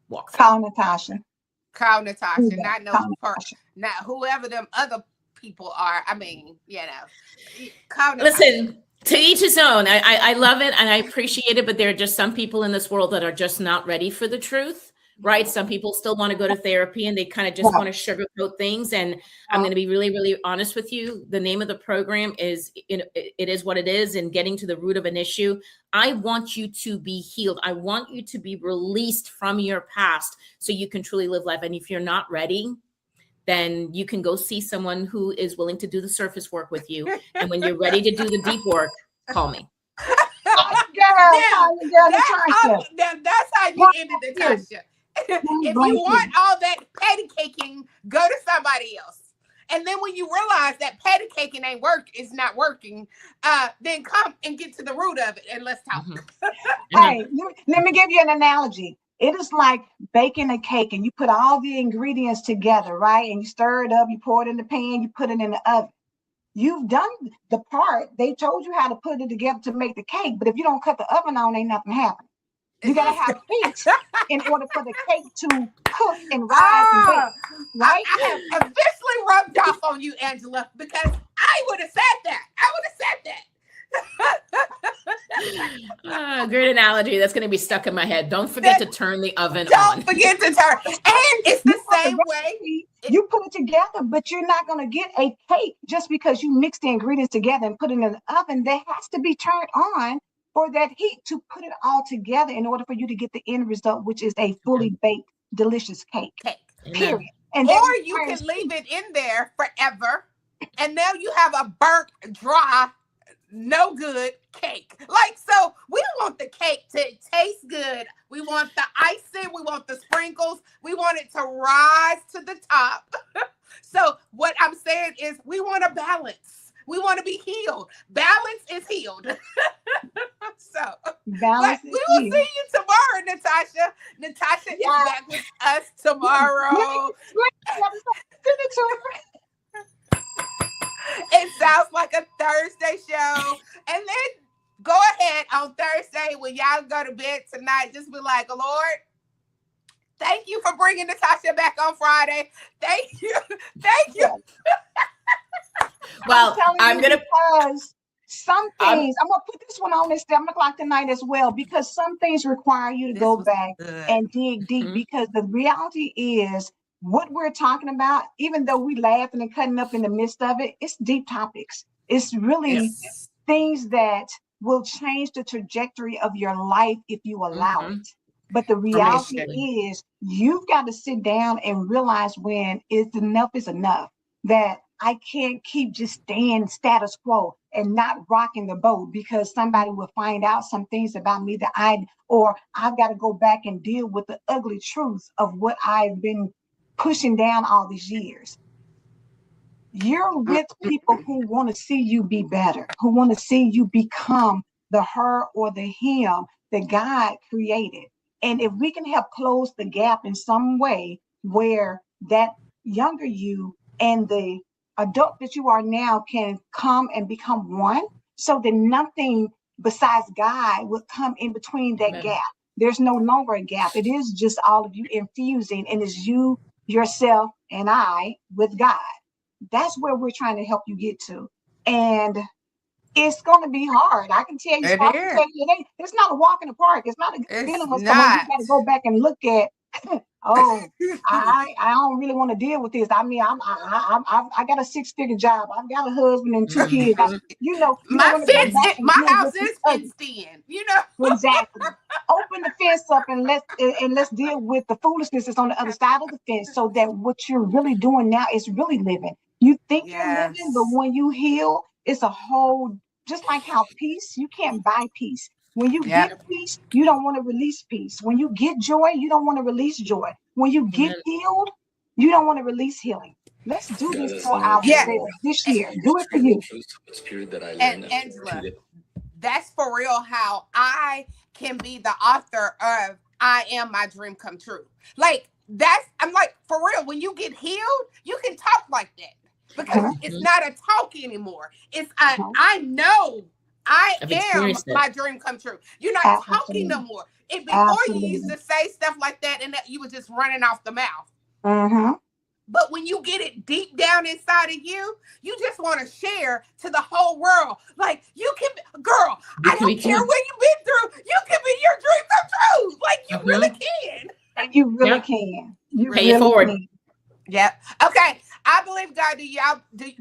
walk through. Call Natashah. Call Natashah, not whoever them other people are. I mean, call Natashah. Listen, to each his own. I love it and I appreciate it, but there are just some people in this world that are just not ready for the truth. Right. Some people still want to go to therapy and they kind of just want to sugarcoat things. And I'm going to be really, really honest with you. The name of the program is, it is what it is, and getting to the root of an issue. I want you to be healed. I want you to be released from your past so you can truly live life. And if you're not ready, then you can go see someone who is willing to do the surface work with you. And when you're ready to do the deep work, call me. That's how you ended Natashah. If you want all that patty caking, go to somebody else. And then when you realize that patty caking is not working, then come and get to the root of it and let's talk. Hey, let me give you an analogy. It is like baking a cake and you put all the ingredients together, right? And you stir it up, you pour it in the pan, you put it in the oven. You've done the part. They told you how to put it together to make the cake, but if you don't cut the oven on, ain't nothing happening. You gotta have heat in order for the cake to cook and rise and bake, right? I have officially rubbed off on you, Angela, because I would have said that. Great analogy. That's going to be stuck in my head. Don't forget to turn the oven on. Don't forget to turn. And it's the same way. You put it together, but you're not going to get a cake just because you mix the ingredients together and put it in the oven. That has to be turned on for that heat to put it all together in order for you to get the end result, which is a fully baked, delicious cake. Period. And or you can leave it in there forever, and now you have a burnt, dry, no good cake. So we want the cake to taste good. We want the icing. We want the sprinkles. We want it to rise to the top. So what I'm saying is we want a balance. We want to be healed. Balance is healed. So balance we will see you tomorrow, Natashah. Natashah is back with us tomorrow. It sounds like a Thursday show. And then go ahead on Thursday when y'all go to bed tonight. Just be like, Lord, Thank you for bringing Natashah back on Friday. Thank you. Thank you. Well, I'm gonna because some things I'm gonna put this one on at 7 o'clock tonight as well, because some things require you to go back and dig deep, because the reality is what we're talking about, even though we laughing and cutting up in the midst of it, it's deep topics. It's really things that will change the trajectory of your life if you allow it. But the reality is you've got to sit down and realize when enough is enough, that I can't keep just staying status quo and not rocking the boat because somebody will find out some things about me that I've got to go back and deal with the ugly truth of what I've been pushing down all these years. You're with people who want to see you be better, who want to see you become the her or the him that God created. And if we can help close the gap in some way where that younger you and the adult that you are now can come and become one, so that nothing besides God will come in between that gap. There's no longer a gap. It is just all of you infusing, and it's you, yourself, and I with God. That's where we're trying to help you get to. And it's going to be hard. I can tell you, it's not a walk in the park. It's not a good feeling when you got to go back and look at, I don't really want to deal with this. I mean, I got a 6-figure job. I've got a husband and 2 kids. My house is fenced in. Exactly. Open the fence up and let's deal with the foolishness that's on the other side of the fence, so that what you're really doing now is really living. You think you're living, but when you heal, it's a whole. Just like how peace, you can't buy peace. When you get peace, you don't want to release peace. When you get joy, you don't want to release joy. When you get healed, you don't want to release healing. Let's do this for ourselves this year. Do it for you. And Angela, that's for real how I can be the author of I Am My Dream Come True. Like, I'm like, for real, when you get healed, you can talk like that. Because it's not a talk anymore. It's I know I am my dream come true. You're not talking no more. Before you used to say stuff like that and that you were just running off the mouth. But when you get it deep down inside of you, you just want to share to the whole world. Like, you can, girl, I don't care what you've been through. You can be your dream come true. Like, you really can. And you really can. You pay it forward. Yep. Okay. I believe God.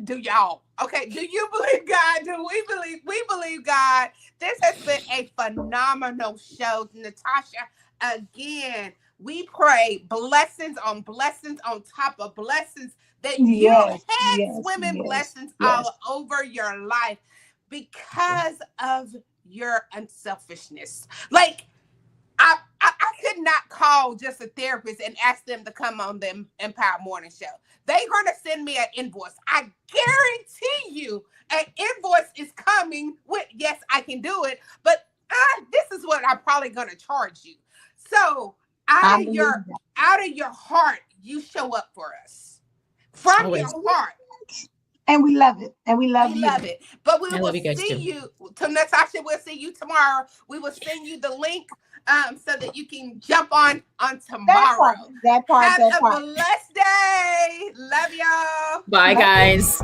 Do y'all? Okay. Do you believe God? Do we believe? We believe God. This has been a phenomenal show, Natashah. Again, we pray blessings on top of blessings, that you had swimming blessings all over your life because of your unselfishness. Like, I could not call just a therapist and ask them to come on the Empower Morning Show. They're going to send me an invoice. I guarantee you an invoice is coming with, yes, I can do it, but this is what I'm probably going to charge you. So out of your heart, you show up for us. From your heart. And we love it. And we love you. Love it. But we will see you. To Natashah, we'll see you tomorrow. We will send you the link so that you can jump on tomorrow. That part. Have a blessed day. Love y'all. Bye, guys.